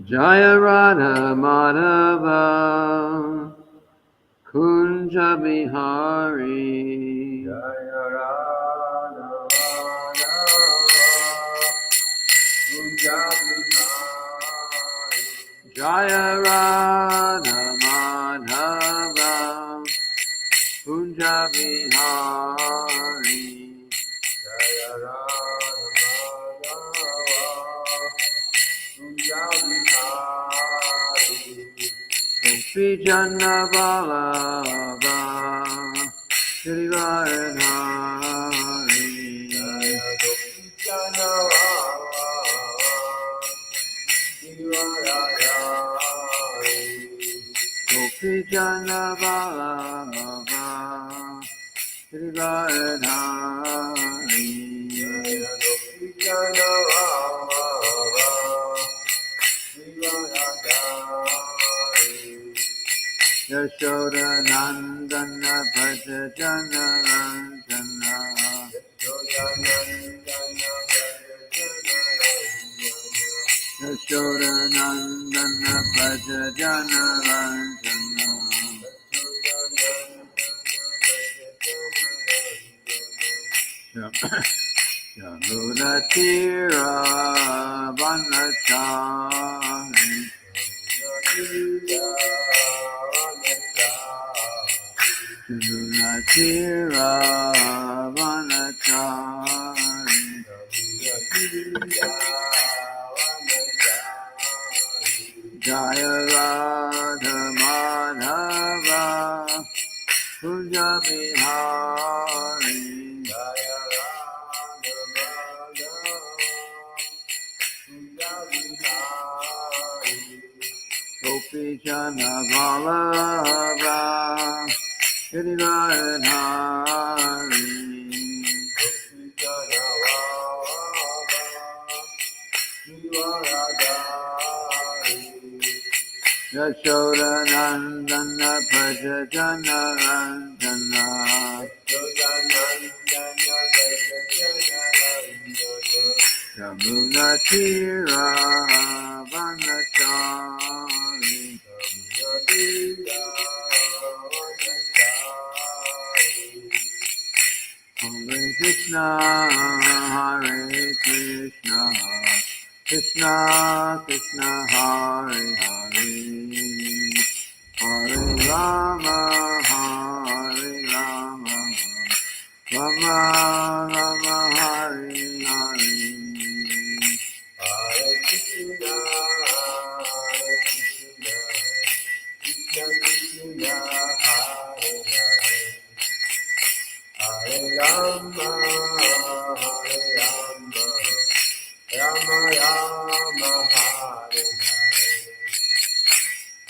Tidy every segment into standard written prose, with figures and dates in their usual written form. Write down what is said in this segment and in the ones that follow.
Jaya Radha Madhava Kunja Bihari Jaya Radha Madhava Kunja Bihari Jaya Radha Madhava Kunja Bihari Jaya Radha Madhava Kunja Bihari Gopi Jana Vallabha Shri Varadhari Jaya Gopi Jana Gopi Jana Vallabha Shri Varadhari Yashoda Nandana Bhaja Jana Ranjana Yashoda Nandana Bhaja Jana Ranjana Yamuna Tira Vanachari Yamuna Tira Vanachari Jaya Radha Madhava Kunja Bihari Gopi Jana Vallabha Shri Radhari Yashoda Nandana Bhaja Jana Ranjana Yamuna Tira Vanachari Hare Krishna Hare Krishna Krishna Krishna Hare Hare Hare Rama Hare Rama Rama Rama Hare Hare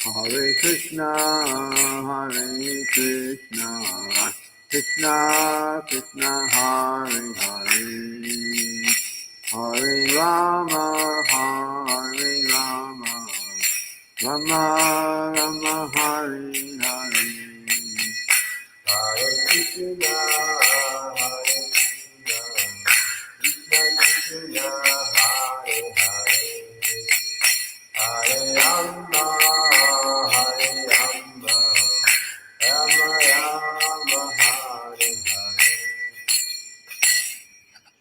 Hare Krishna, Hare Krishna, Krishna Krishna, Hare Hare, Hare Rama, Hare Rama, Rama Rama, Hare Hare. Hare Krishna Krishna Krishna Hare Hare Hare Rama Rama Rama Hare Hare Hare Krishna, Hare Krishna, Krishna Krishna, Hare Hare, Hare Rama, Hare Rama, Rama Rama, Hare Hare.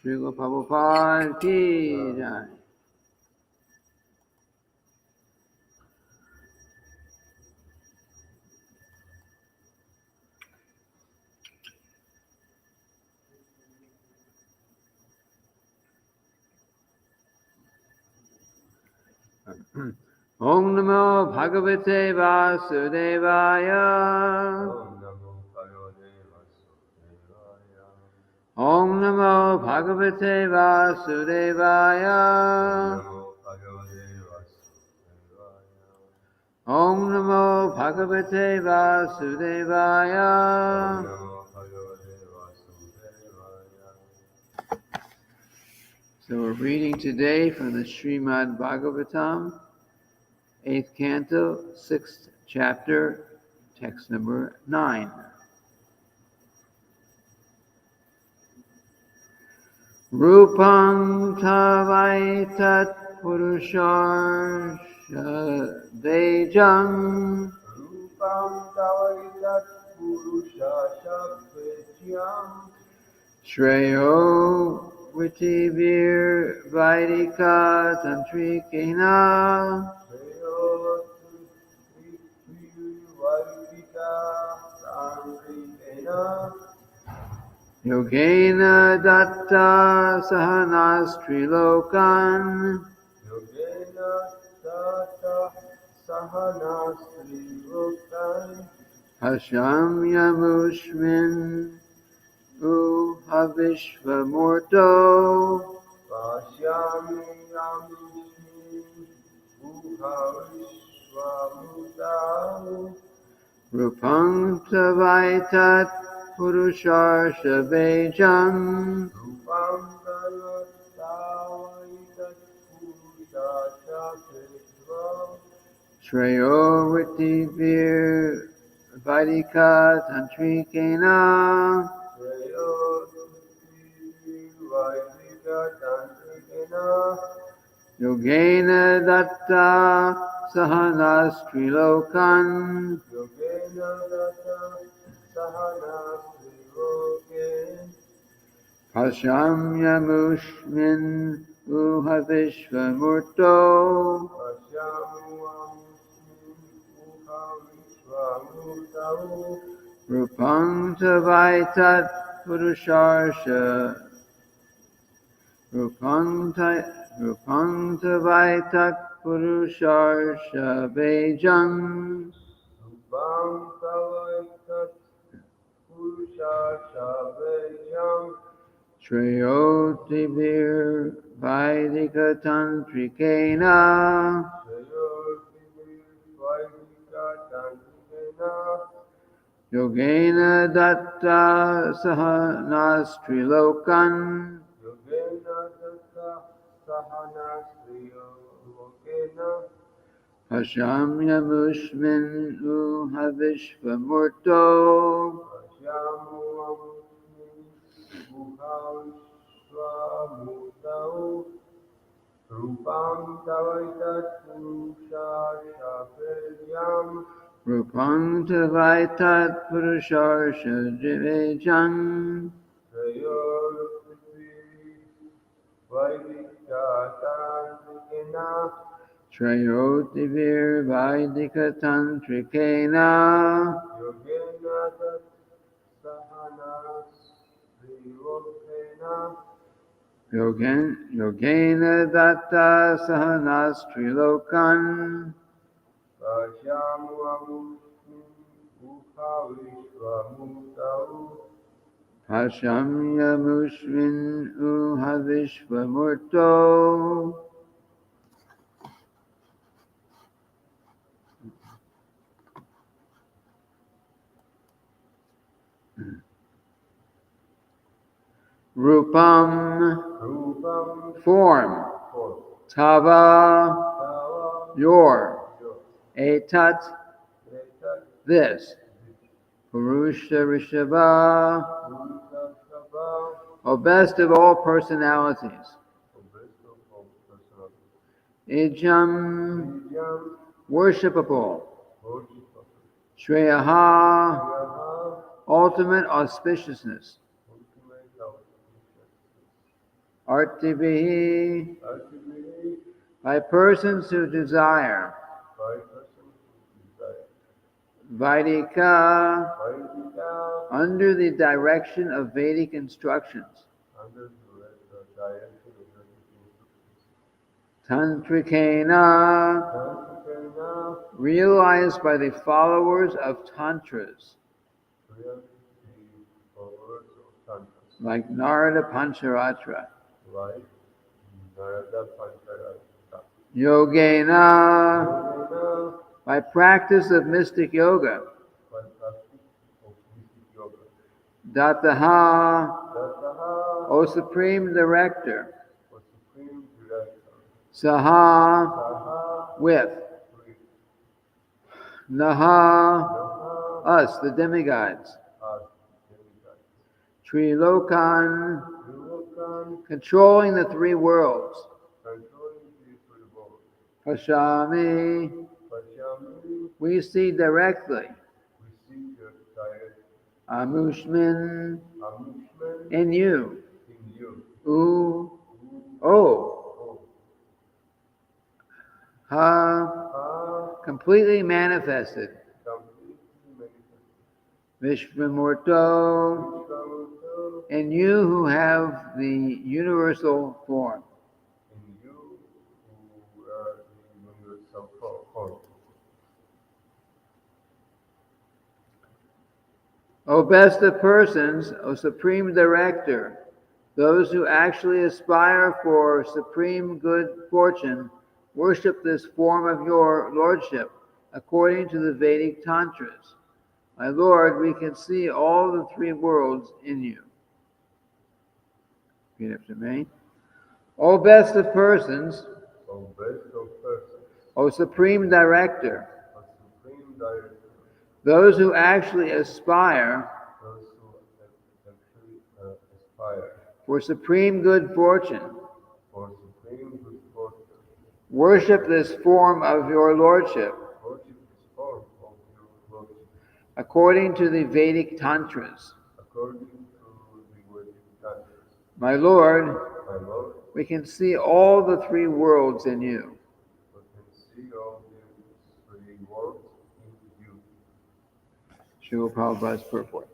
Srila Prabhupada ki jai. Om Namo Bhagavate Vasudevaya. Om Namo Bhagavate Vasudevaya. Om Namo Bhagavate Vasudevaya. Om Namo Bhagavate Vasudevaya. So we're reading today from the Srimad-bhagavatam, 8th Canto, 6th chapter, text number 9. Rupam tavaitat purusharsha dejam Rupam Tavaitat Purusha Shakvetyam Shreyo Vitivir Vaidika Tantrikena Vaidika Sangritena Yogena Datta Sahanastri Yogena Tata Sahanasri Lokan Hasham Yamushmin Uhavishvamurto Vashyami Yamishmi Uhavishvamudau Rupam Tavaitat Purusharshabejam Rupam Tavatavaitat Purusha Shakvetvam Shreyo Vitivir Vaidika Tantrikena Yogena Datta Sahanastri Hasham Yamushmin Uhavishvamurto Rupam Tavaitat Purusharsha Rupam Tavaitat Purusharsha Bejam Shreyotivir Vaidika Tantrikena Yogena Datta Sahanastrilokan Hasham Yamushmin Uhavishvamurto Rupam Tavaitat Purusha Shakvetyam Rupam Tavaitat Purusharsha Jivejam Shreyotivir Vaidika Tantrikena Yogena Datta Sahanastrilokan Hasham Yamushmin Uhavishvamurto Rupam form Tava your Etat this Purusha Rishabha O best of all personalities Ijam worshipable Shreyaha ultimate auspiciousness Artivihi by persons who desire Vaidika under the direction of Vedic instructions Tantrikena realized by the followers of Tantras like Narada Pancharatra Yogena by practice of mystic yoga Dataha O Supreme Director Saha with Naha us the demigods Trilokan Lokan, controlling the three worlds. controlling the three worlds. Pashami, Pashami, we see directly. we see the direct Amushmin, amusement in you. in you. U, O, Oh, Ha, ah, completely manifested. completely manifested. Vishvamurto, Vishvamuto, in you who have the universal form. in you who are the universal form. O best of persons, O supreme director, those who actually aspire for supreme good fortune, worship this form of your lordship according to the Vedic Tantras. My Lord, we can see all the three worlds in you. Repeat after me. O best of persons, O best of persons, O supreme director, a supreme director, those who actually aspire those who actually aspire for supreme good fortune, for supreme good fortune, worship this form of your lordship worship this form of your lordship, according to the Vedic Tantras. according to the Vedic Tantras. My Lord, My Lord, we can see all the three worlds in you. we can see all the three worlds in you. Srila Prabhupada's purport.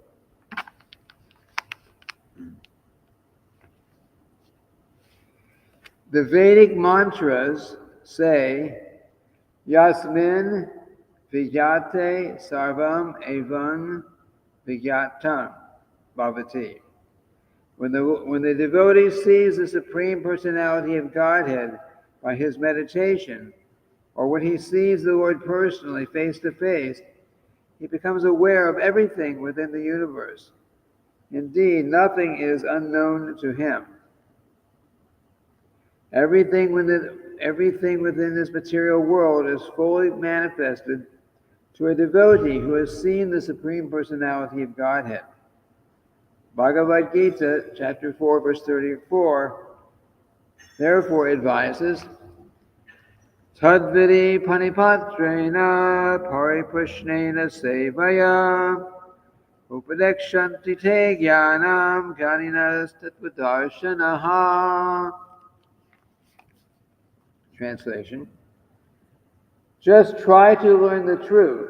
The Vedic mantras say, Yasmin Vigyate Sarvam Evam Vigyatam Bhavati. When the devotee sees the Supreme Personality of Godhead by his meditation, or when he sees the Lord personally face to face, he becomes aware of everything within the universe. Indeed, nothing is unknown to him. Everything within this material world is fully manifested to a devotee who has seen the Supreme Personality of Godhead. Bhagavad Gita, chapter 4, verse 34, therefore advises, Tadvidi panipatrena pariprashnena sevaya upadekshanti te jnanam jnaninas tattvadarshanaha. Translation. Just try to learn the truth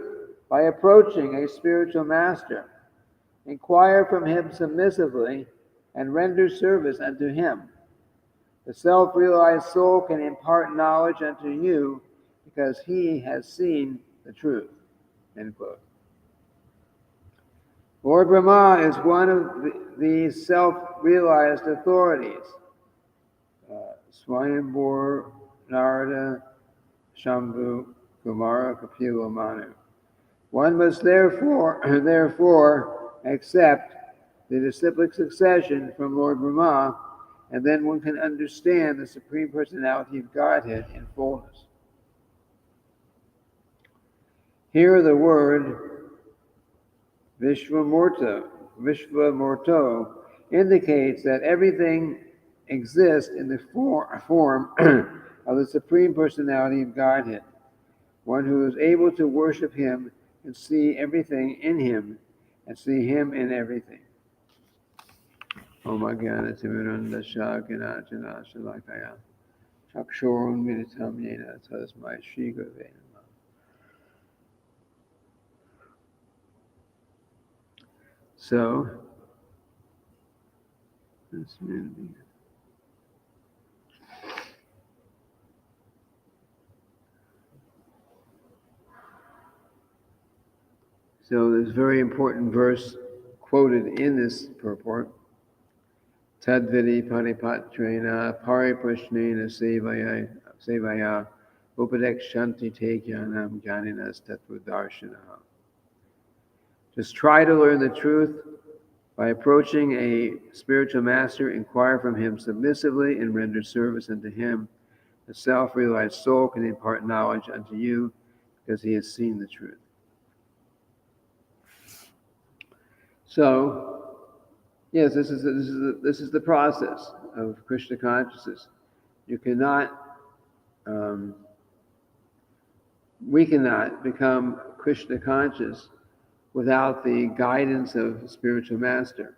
by approaching a spiritual master. Inquire from him submissively and render service unto him. The self-realized soul can impart knowledge unto you because he has seen the truth. End quote. Lord Brahma is one of these self-realized authorities. Swayambhur, Narada, Shambhu, Kumara, Kapila, Manu. One must therefore accept the disciplic succession from Lord Brahma, and then one can understand the Supreme Personality of Godhead in fullness. Here the word Vishvamurto indicates that everything exists in the form of the Supreme Personality of Godhead. One who is able to worship him can see everything in him and see him in everything. Om Jnana Timiranda Shakina Jana Shalakaya Chakshurun Militam Yena Tasmai Shri Gurave Namah. So, there's a very important verse quoted in this purport. Tadvidi paripatrena pariprashnena sevaya upadekshanti te jnanam jnaninas tattvadarshanaha. Just try to learn the truth by approaching a spiritual master, inquire from him submissively, and render service unto him. The self-realized soul can impart knowledge unto you because he has seen the truth. So, Yes, this is the process of Krishna consciousness. You cannot, um, we cannot become Krishna conscious without the guidance of a spiritual master.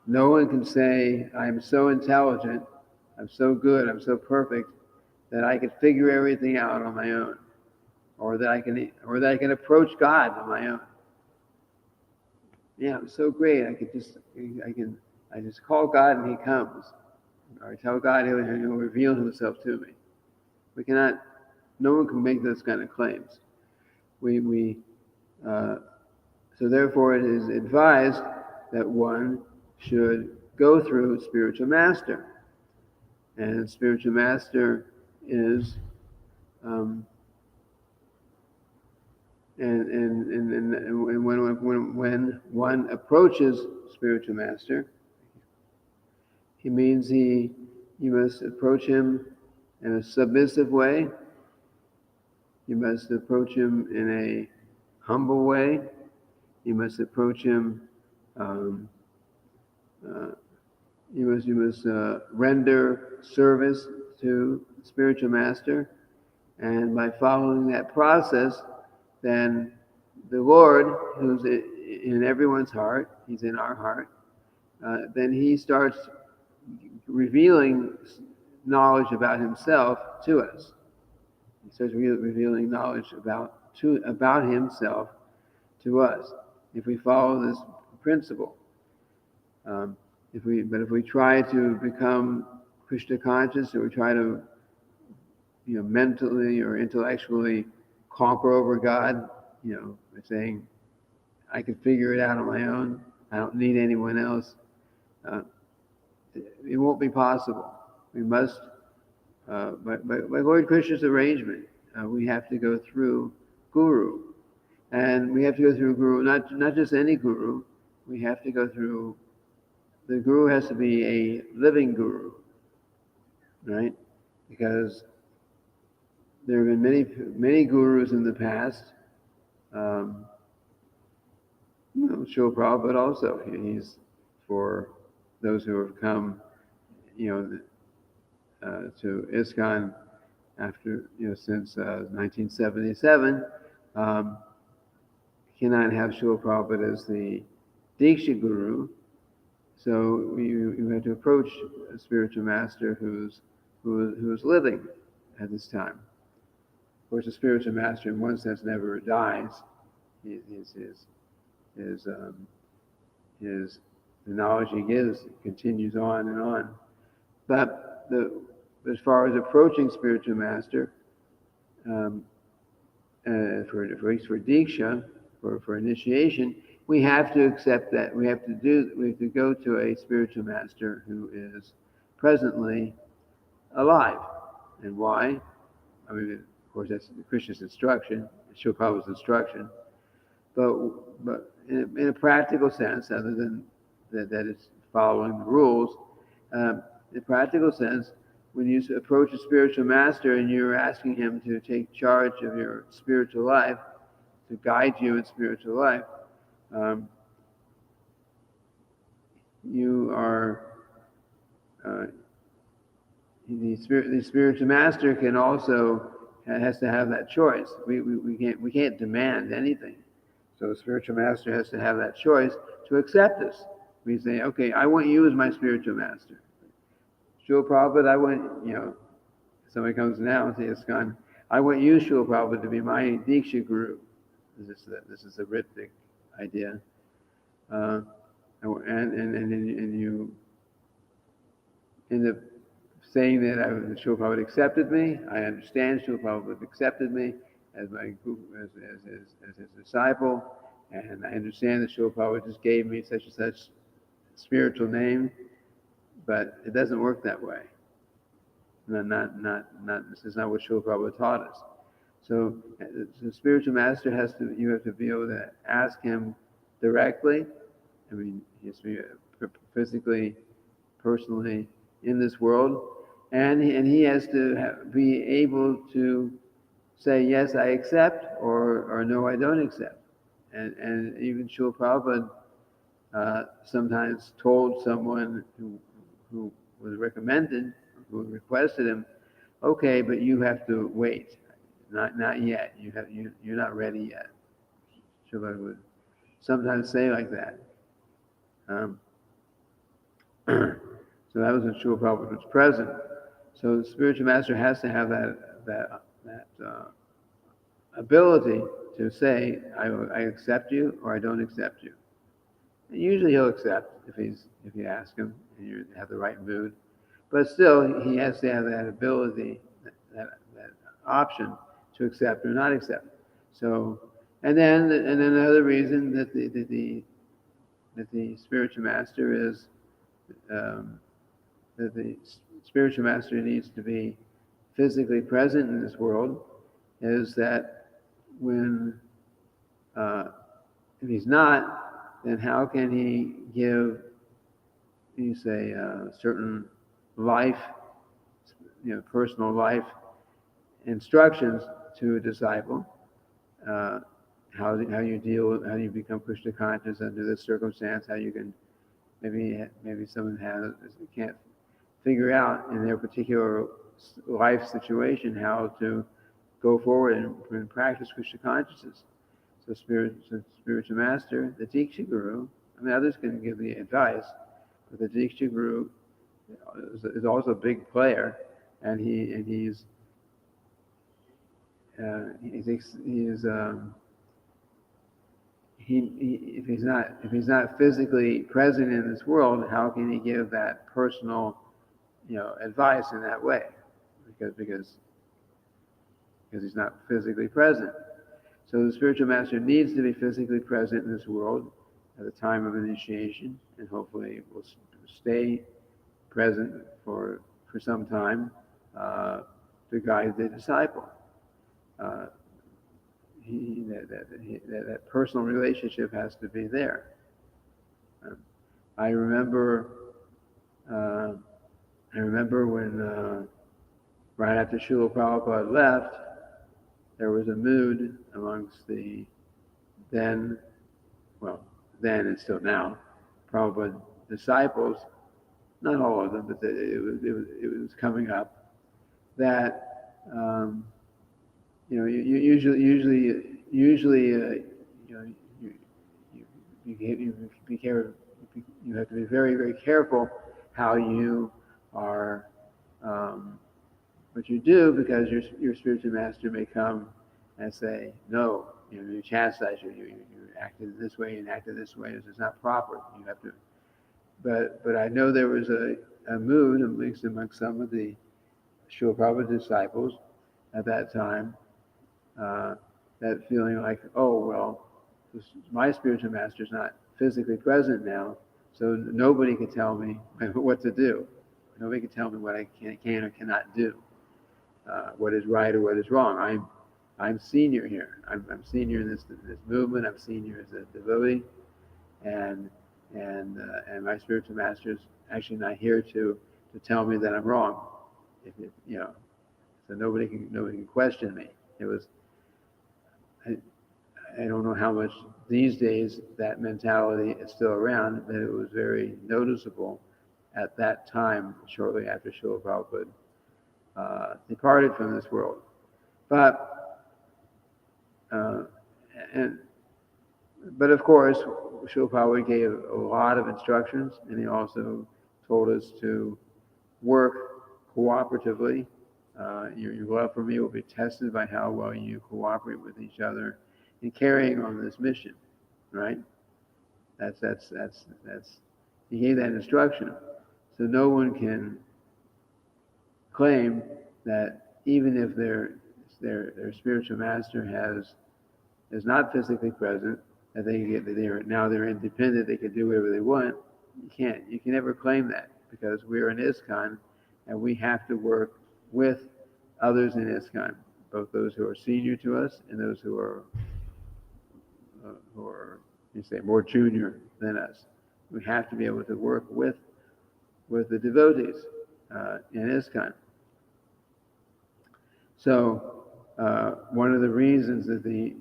No one can say, I'm so intelligent, I'm so good, I'm so perfect that I can figure everything out on my own, or that I can approach God on my own. Yeah, I'm so great. I just call God and He comes, or I tell God He'll reveal Himself to me. We cannot. No one can make those kind of claims. Uh, so therefore, it is advised that one should go through spiritual master, and spiritual master is um, and when one approaches spiritual master, he means you must approach him in a submissive way. You must approach him in a humble way. You must approach him. Um, uh, you must render service to spiritual master, and by following that process, then the Lord, who's in everyone's heart, He's in our heart. Then He starts revealing knowledge about Himself to us. He starts revealing knowledge about Himself to us. If we follow this principle, if we try to become Krishna conscious, or we try to, mentally or intellectually conquer over God, by saying, I can figure it out on my own, I don't need anyone else, it won't be possible. We must, by Lord Krishna's arrangement, we have to go through Guru. And we have to go through Guru, not just any Guru, we have to go through, the Guru has to be a living Guru, right? Because there have been many Gurus in the past. Srila Prabhupada also, he's for those who have come, to ISKCON after, since 1977, cannot have Srila Prabhupada as the Diksha Guru. So you have to approach a spiritual master who's living at this time. Of course, a spiritual master, in one sense, never dies. The knowledge he gives continues on and on. But as far as approaching spiritual master, for Diksha, for initiation, we have to accept that. We have to go to a spiritual master who is presently alive. And why? I mean, of course, that's Krishna's instruction, Srila Prabhupada's instruction. But in a practical sense, other than that it's following the rules, in a practical sense, when you approach a spiritual master and you're asking him to take charge of your spiritual life, to guide you in spiritual life, you are the spiritual master can also has to have that choice. We can't demand anything. So the spiritual master has to have that choice to accept us. We say, okay, I want you as my spiritual master. Srila Prabhupada, I want, somebody comes now and says, ISKCON, I want you, Srila Prabhupada, to be my Diksha Guru. This is a Ritvik idea. And you end up saying that Srila Prabhupada accepted me. I understand Srila Prabhupada accepted me as my as his disciple, and I understand that Srila Prabhupada just gave me such and such spiritual name, but it doesn't work that way. This is not what Srila Prabhupada taught us. So the spiritual master you have to be able to ask him directly. I mean, he has to be physically, personally in this world, and he has to be able to say, yes, I accept, or no, I don't accept. And even Srila Prabhupada sometimes told someone who was recommended, who requested him, okay, but you have to wait. Not yet. You're not ready yet. Srila would sometimes say like that. Um, so that was when Srila Prabhupada was present. So the spiritual master has to have that ability to say, I accept you or I don't accept you. And usually he'll accept if you ask him and you have the right mood. But still, he has to have that ability, that option to accept or not accept. So, and then another reason that the spiritual master is that the spiritual master needs to be physically present in this world is that when if he's not, then how can he give, you say, certain life, personal life instructions to a disciple? How you become Krishna conscious under this circumstance? How you can maybe someone can't figure out in their particular life situation how to go forward and practice Krishna consciousness. So spiritual master, the Diksha Guru, I mean others can give the advice, but the Diksha Guru is also a big player, and he's if he's not physically present in this world, how can he give that personal, advice in that way? Because he's not physically present. So the spiritual master needs to be physically present in this world at the time of initiation, and hopefully will stay present for some time to guide the disciple. That personal relationship has to be there. I remember when right after Srila Prabhupada left, there was a mood amongst the then and still now, Prabhupada disciples, not all of them, but it was coming up that you be careful. You have to be very, very careful how you are, what you do, because your spiritual master may come and say, no, you chastise you acted this way and acted this way. This is not proper. You have to. But I know there was a mood, at least among some of the Srila Prabhupada disciples at that time, that feeling like, oh, well, my spiritual master is not physically present now, so nobody can tell me what to do. Nobody can tell me what I can or cannot do, what is right or what is wrong. I'm senior here. I'm senior in this movement. I'm senior as a devotee, and my spiritual master is actually not here to tell me that I'm wrong. So nobody can question me. It was. I don't know how much these days that mentality is still around, but it was very noticeable at that time, shortly after Srila Prabhupada departed from this world. But of course, Srila Prabhupada gave a lot of instructions, and he also told us to work cooperatively. Your love for me will be tested by how well you cooperate with each other in carrying on this mission, right? That's he gave that instruction. So no one can claim that even if their spiritual master is not physically present, that they're independent, they can do whatever they want. You can never claim that, because we're in ISKCON and we have to work with others in ISKCON, both those who are senior to us and those who are more junior than us. We have to be able to work with the devotees in ISKCON. So one of the reasons that the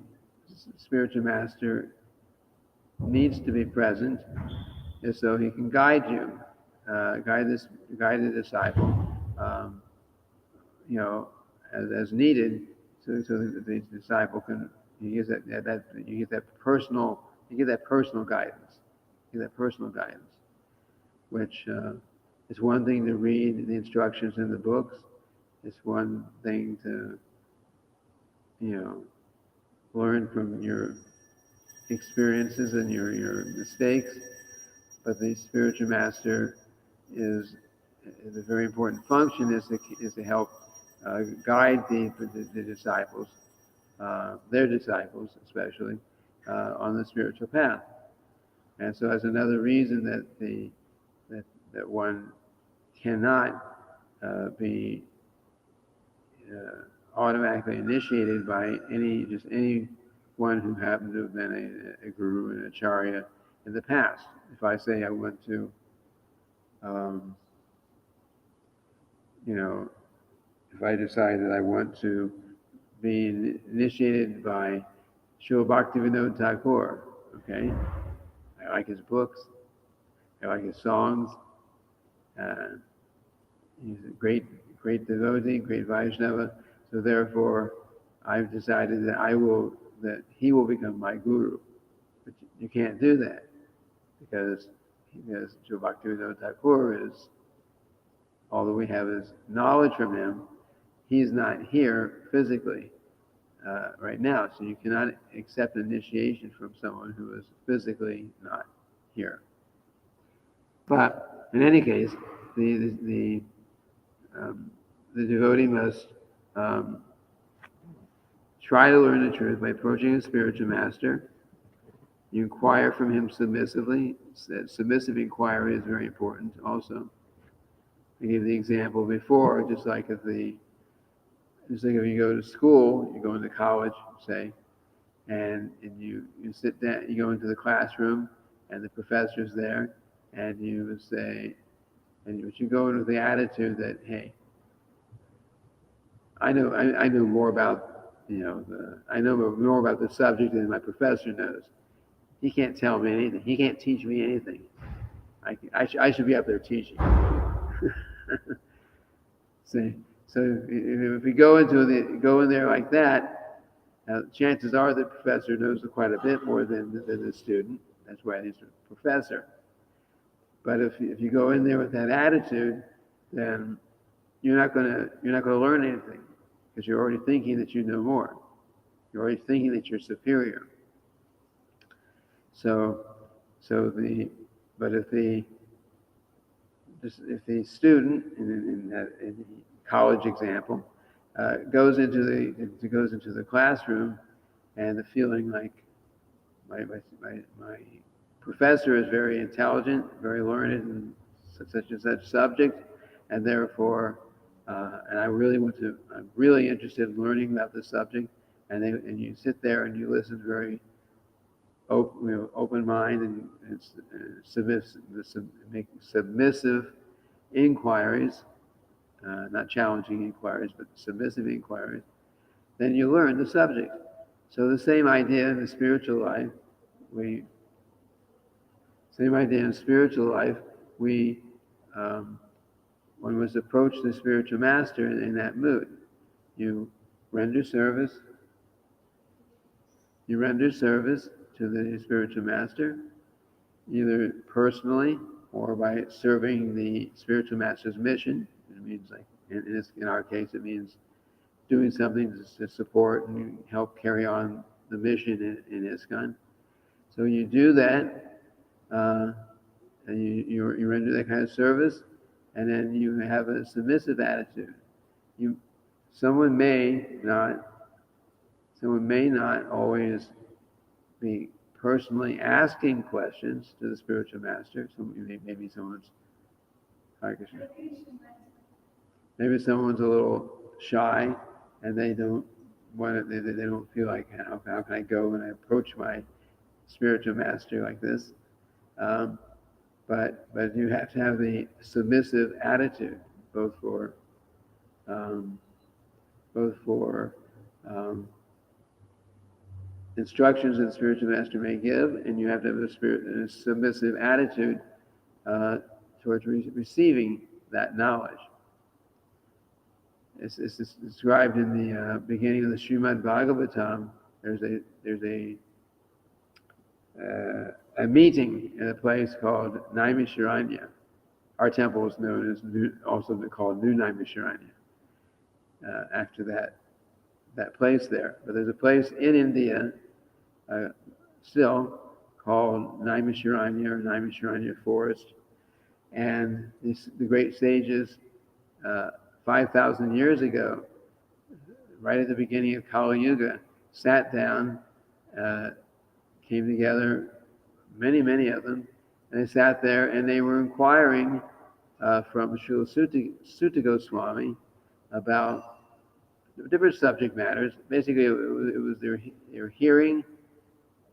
spiritual master needs to be present is so he can guide you, guide the disciple, um, as needed, so that the disciple can you get that personal guidance, which is one thing to read the instructions in the books. It's one thing to you know learn from your experiences and your mistakes, but the spiritual master is a very important function is to help guide the disciples, their disciples especially, on the spiritual path. And so that's another reason that one cannot be automatically initiated by anyone who happened to have been a guru and acharya in the past. If I say I want to, um, if I decide that I want to be initiated by Srila Bhaktivinoda Thakur, okay, I like his books, I like his songs. He's a great devotee, great Vaishnava. So therefore, I've decided that he will become my guru. But you can't do that because Srila Bhaktivinoda Thakur is, although we have his knowledge from him, he's not here physically right now. So you cannot accept initiation from someone who is physically not here. But in any case, the devotee must try to learn the truth by approaching a spiritual master. You inquire from him submissively. Submissive inquiry is very important also. I gave the example before, just like if you go to school, you go into college, say, and you sit down, you go into the classroom, and the professor's there, and you say, but you go in with the attitude that, hey, I know more about I know more about the subject than my professor knows. He can't tell me anything. He can't teach me anything. I should be up there teaching. See, so if we go in there like that, chances are the professor knows quite a bit more than the student. That's why he's a professor. But if you go in there with that attitude, then you're not gonna learn anything because you're already thinking that you know more. You're already thinking that you're superior. But if the student in the college example goes into the classroom and the feeling like my professor is very intelligent, very learned in such and such subject, and therefore, I'm really interested in learning about this subject, and you sit there and you listen very open mind and make submissive inquiries, not challenging inquiries, but submissive inquiries, then you learn the subject. So the same idea in the spiritual life, we one must approach the spiritual master in that mood. You render service. You render service to the spiritual master, either personally or by serving the spiritual master's mission. It means, like in our case, it means doing something to support and help carry on the mission in ISKCON. So you do that, and you render that kind of service, and then you have a submissive attitude. Someone may not always be personally asking questions to the spiritual master. Maybe someone's a little shy, and they don't feel like how can I go and I approach my spiritual master like this. But you have to have the submissive attitude, both for um, instructions that the spiritual master may give, and you have to have a submissive attitude towards receiving that knowledge. It's described in the beginning of the Srimad-bhagavatam. There's a meeting in a place called Naimisharanya. Our temple is known as also called New Naimisharanya. After that place there, but there's a place in India still called Naimisharanya or Naimisharanya Forest, and the great sages 5,000 years ago, right at the beginning of Kali Yuga, sat down, came together, many of them, and they sat there and they were inquiring from Srila Sutta Goswami about different subject matters. Basically, it was their hearing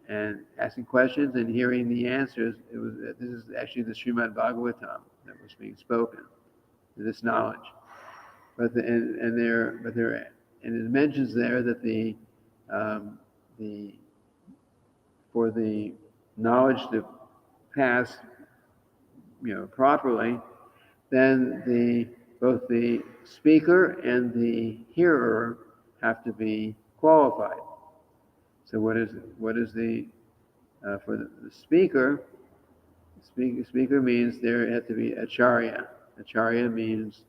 and asking questions and hearing the answers. This is actually the Srimad-bhagavatam that was being spoken, this knowledge. But it mentions there that for the knowledge to pass, properly, then both the speaker and the hearer have to be qualified. So what is the for the speaker? Speaker means there has to be acharya. Acharya means,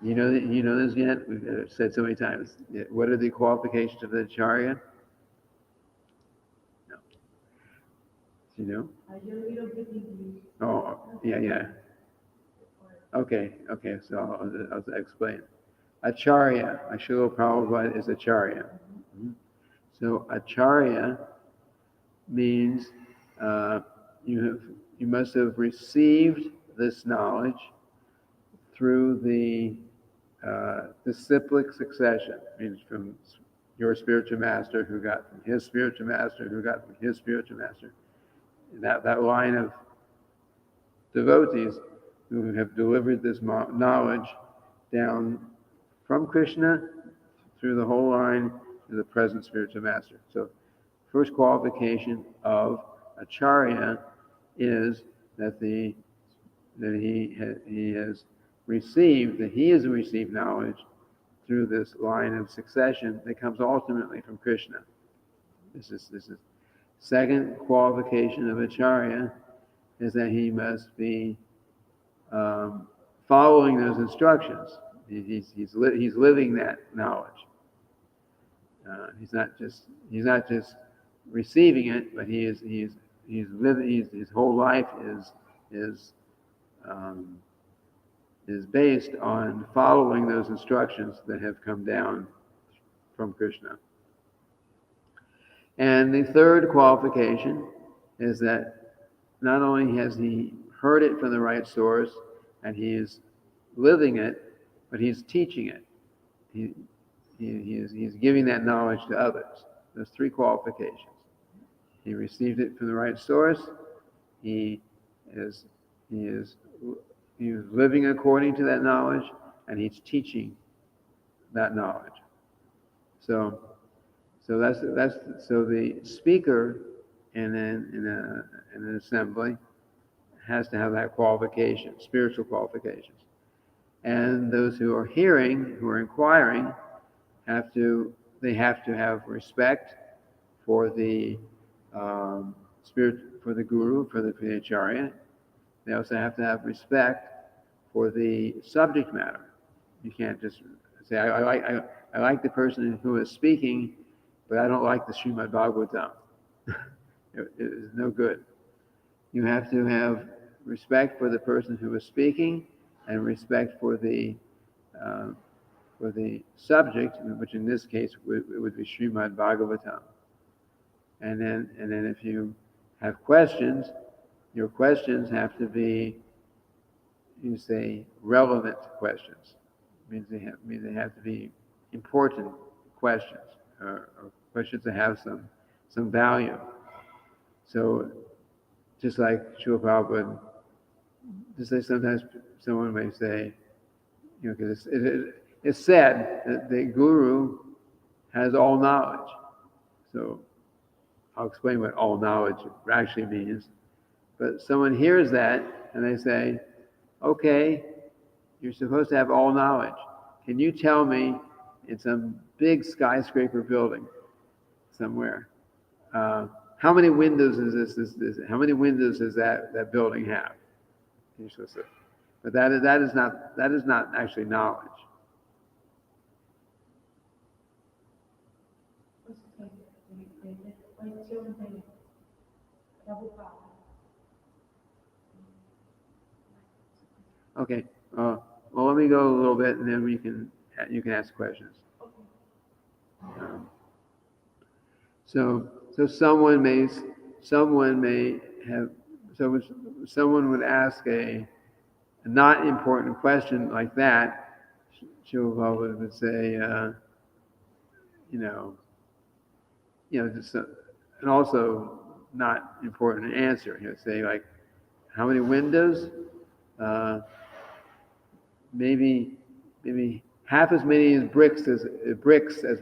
you know this yet? We've said so many times. What are the qualifications of the acharya? No. Do you know? Oh, yeah. Okay. So I'll explain. Acharya, Srila Prabhupada is acharya. So acharya means you must have received this knowledge through the disciplic succession. Means from your spiritual master, who got from his spiritual master, who got from his spiritual master. That line of devotees who have delivered this knowledge down from Krishna through the whole line to the present spiritual master. So first qualification of acharya is that he has received knowledge through this line of succession that comes ultimately from Krishna. This is second qualification of acharya is that he must be following those instructions. He's living that knowledge. He's not just receiving it, but he's living. His whole life is based on following those instructions that have come down from Krishna. And the third qualification is that not only has he heard it from the right source and he is living it, but he's teaching it. He's giving that knowledge to others. There's three qualifications. He received it from the right source. He is living according to that knowledge, and he's teaching that knowledge. So the speaker in an assembly has to have that qualification, spiritual qualifications. And those who are hearing, who are inquiring, have to have respect for the spirit, for the guru, for the acharya. They also have to have respect for the subject matter. You can't just say, I like the person who is speaking, but I don't like the Srimad-bhagavatam. It is no good. You have to have respect for the person who is speaking and respect for the subject, which in this case would be Srimad-bhagavatam. And then if you have questions, your questions have to be, you say, relevant questions. Means they have to be important questions, or questions that have some value. So just like Srila Prabhupada, sometimes someone may say, because it's said that the guru has all knowledge. So I'll explain what all knowledge actually means. But someone hears that and they say, okay, you're supposed to have all knowledge. Can you tell me in some big skyscraper building somewhere, how many windows is this? How many windows does that building have? You're supposed to, but that is not actually knowledge. Okay. Well, let me go a little bit, and then you can ask questions. So someone may have someone would ask a not important question like that. Shila Prabhupada would say, just and also not important answer. He would say like, how many windows? Maybe half as many as bricks as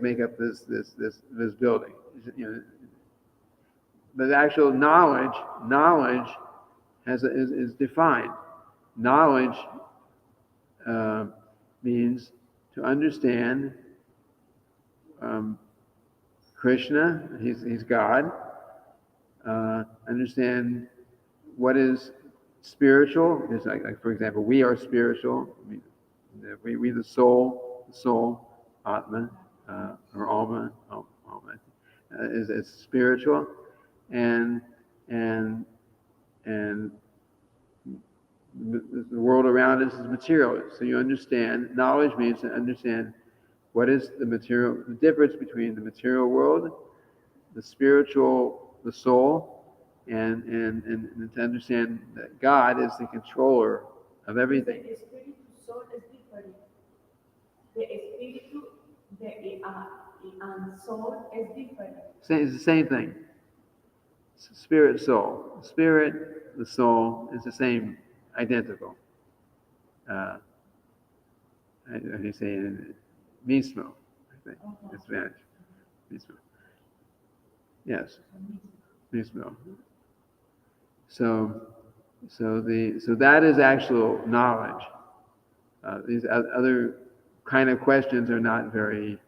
make up this building. But the actual knowledge is defined. Knowledge means to understand Krishna, he's God. Understand what is spiritual. It's like for example, we are spiritual. We the soul, Atma, or Alma, is spiritual, and the world around us is material. So you understand. Knowledge means to understand what is the difference between the material world, the spiritual, the soul, and to understand that God is the controller of everything. The spiritual soul is different. The spiritual, and soul is different. It's the same thing. Spirit, soul. The spirit, the soul is the same, identical. How do you say it? Mismo, I think. It's Spanish. Mismo. Yes. Mismo. So that is actual knowledge. These other kind of questions are not very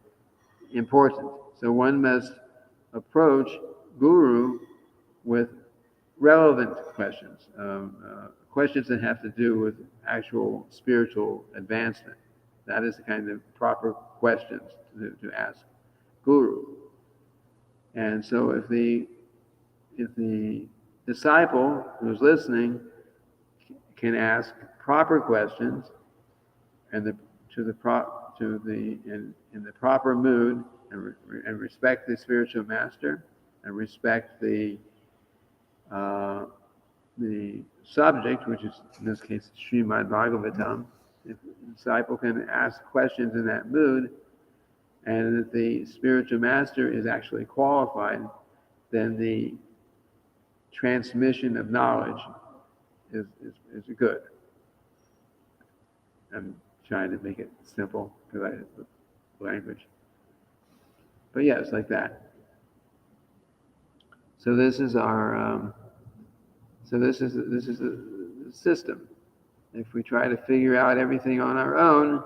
important. So one must approach Guru with relevant questions, questions that have to do with actual spiritual advancement. That is the kind of proper questions to ask Guru. And so if the disciple who's listening can ask proper questions and in the proper mood and respect the spiritual master and respect the subject, which is in this case Srimad-bhagavatam, if the disciple can ask questions in that mood, and if the spiritual master is actually qualified, then the transmission of knowledge is good. I'm trying to make it simple because language. But yeah, it's like that. So this is our this is the system. If we try to figure out everything on our own,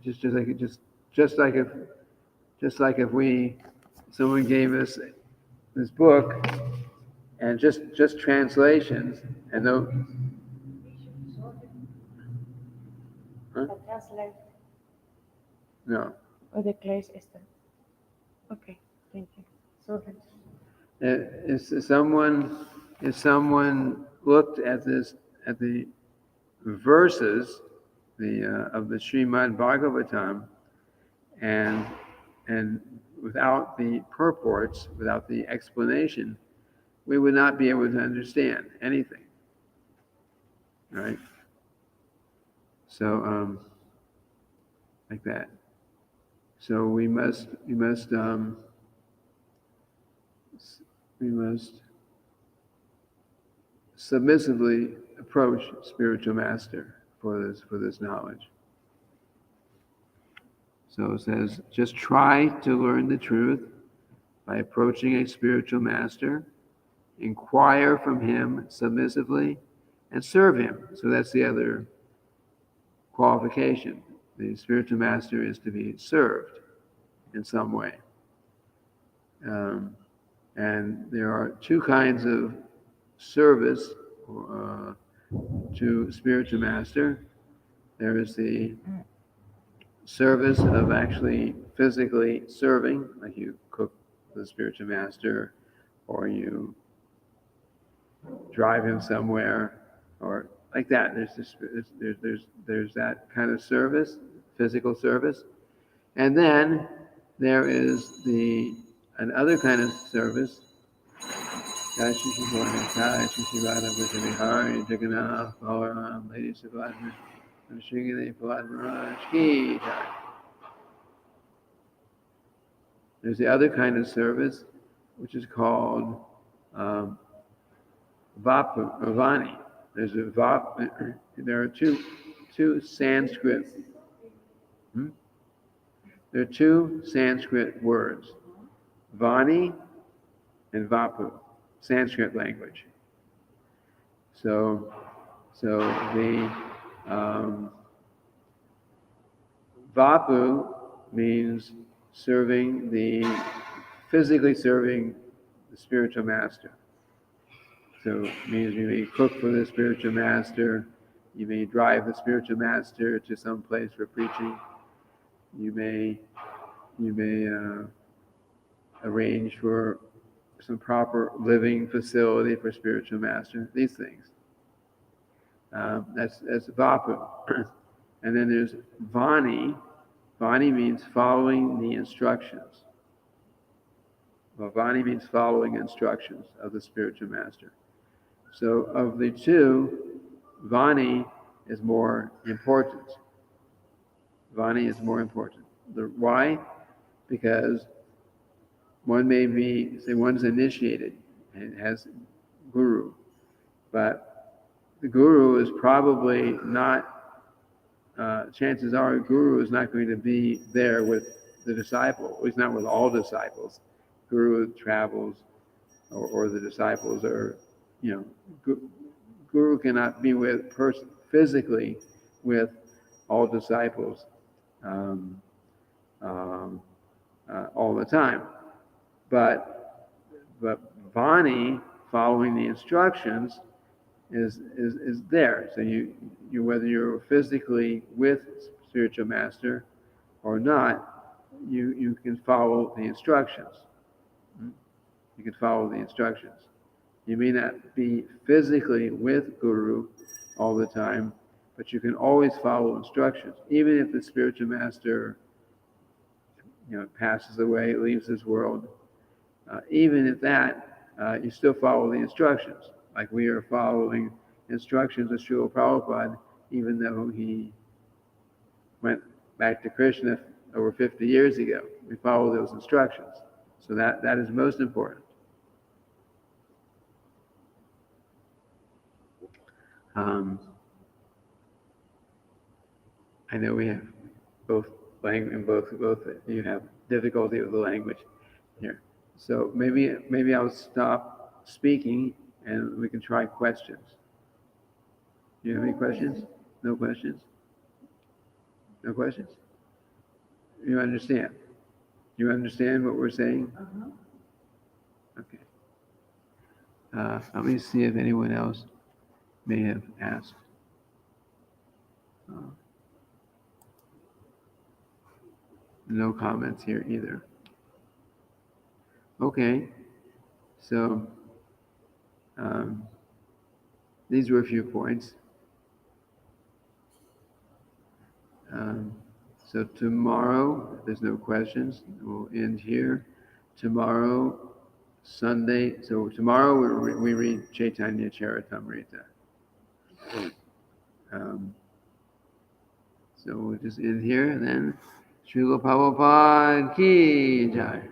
just like if someone gave us this book and just translations and though. Huh? No. Or the class está. Okay, thank you. Sorry. If someone looked at the verses of the Srimad-bhagavatam and without the purports, without the explanation, we would not be able to understand anything. Right? So like that. So we must submissively approach spiritual master for this knowledge. So it says, just try to learn the truth by approaching a spiritual master, inquire from him submissively, and serve him. So that's the other qualification. The spiritual master is to be served in some way. And there are two kinds of service to spiritual master. There is the service of actually physically serving, like you cook for the spiritual master, or you drive him somewhere, or like that. There's that kind of service, physical service, and then there is another kind of service. There's the other kind of service, which is called Vapu or Vani. There are two Sanskrit. There are two Sanskrit words, Vani and Vapu, Sanskrit language. So the Vapu means physically serving the spiritual master. So it means you may cook for the spiritual master, you may drive the spiritual master to some place for preaching, you may arrange for some proper living facility for spiritual master. These things. That's Vapu. And then there's Vani. Vani means following the instructions. Well, Vani means following instructions of the spiritual master. So of the two, Vani is more important. Vani is more important. Why? Because one may be, say one's initiated and has guru, but the guru is probably not, chances are a guru is not going to be there with the disciple. He's not with all disciples. Guru travels, or the disciples are, guru cannot be with physically with all disciples all the time. But Vani, following the instructions, is there. So you whether you're physically with spiritual master or not, you can follow the instructions. You can follow the instructions. You may not be physically with Guru all the time, but you can always follow instructions. Even if the spiritual master, passes away, leaves this world, even at that, you still follow the instructions. Like we are following instructions of Srila Prabhupada, even though he went back to Krishna over 50 years ago. We follow those instructions. So that is most important. I know we have both you have difficulty with the language here. So maybe I'll stop speaking and we can try questions. Do you have any questions? No questions? No questions? You understand? You understand what we're saying? Okay. Let me see if anyone else may have asked. No comments here either. Okay. So these were a few points. So tomorrow, if there's no questions, we'll end here. Tomorrow, Sunday. So tomorrow we read Chaitanya Charitamrita. So we'll just end here and then Srila Prabhupada Ki Jai.